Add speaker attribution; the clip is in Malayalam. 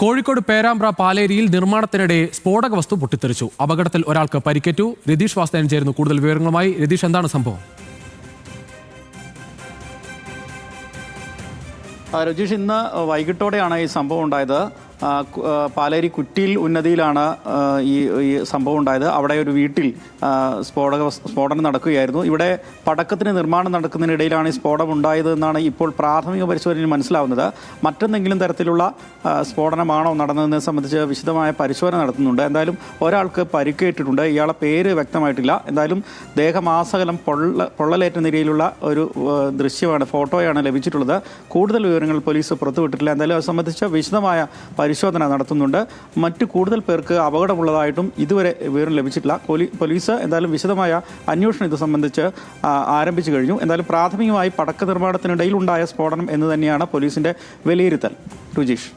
Speaker 1: കോഴിക്കോട് പേരാമ്പ്ര പാലേരിയിൽ നിർമ്മാണത്തിനിടെ സ്ഫോടക വസ്തു പൊട്ടിത്തെറിച്ചു. അപകടത്തിൽ ഒരാൾക്ക് പരിക്കേറ്റു. രതീഷ് വാസ്തവൻ ചേരുന്നു കൂടുതൽ വിവരങ്ങളുമായി. രതീഷ്, എന്താണ് സംഭവം?
Speaker 2: രജീഷ്, ഇന്ന് വൈകിട്ടോടെയാണ് ഈ സംഭവം ഉണ്ടായത്. പാലേരി കുറ്റിയിൽ ഉന്നതിയിലാണ് ഈ സംഭവം ഉണ്ടായത്. അവിടെ ഒരു വീട്ടിൽ സ്ഫോടനം നടക്കുകയായിരുന്നു. ഇവിടെ പടക്കത്തിന് നിർമ്മാണം നടക്കുന്നതിനിടയിലാണ് ഈ സ്ഫോടനം ഉണ്ടായത് എന്നാണ് ഇപ്പോൾ പ്രാഥമിക പരിശോധനയിൽ മനസ്സിലാവുന്നത്. മറ്റെന്തെങ്കിലും തരത്തിലുള്ള സ്ഫോടനമാണോ നടന്നതെന്ന് സംബന്ധിച്ച് വിശദമായ പരിശോധന നടത്തുന്നുണ്ട്. എന്തായാലും ഒരാൾക്ക് പരിക്കേറ്റിട്ടുണ്ട്. ഇയാളെ പേര് വ്യക്തമായിട്ടില്ല. എന്തായാലും ദേഹമാസകലം പൊള്ളലേറ്റ നിലയിലുള്ള ഒരു ദൃശ്യമാണ്, ഫോട്ടോയാണ് ലഭിച്ചിട്ടുള്ളത്. കൂടുതൽ വിവരങ്ങൾ പോലീസ് പുറത്തുവിട്ടിട്ടില്ല. എന്തായാലും അത് സംബന്ധിച്ച് വിശദമായ പരിശോധന നടത്തുന്നുണ്ട്. മറ്റു കൂടുതൽ പേർക്ക് അപകടമുള്ളതായിട്ടും ഇതുവരെ വിവരം ലഭിച്ചിട്ടില്ല. പോലീസ് എന്തായാലും വിശദമായ അന്വേഷണം ഇത് സംബന്ധിച്ച് ആരംഭിച്ചു കഴിഞ്ഞു. എന്തായാലും പ്രാഥമികമായി പടക്ക നിർമ്മാണത്തിനിടയിൽ ഉണ്ടായ സ്ഫോടനം എന്ന് തന്നെയാണ് പോലീസിന്റെ വിലയിരുത്തൽ. രുജീഷ്.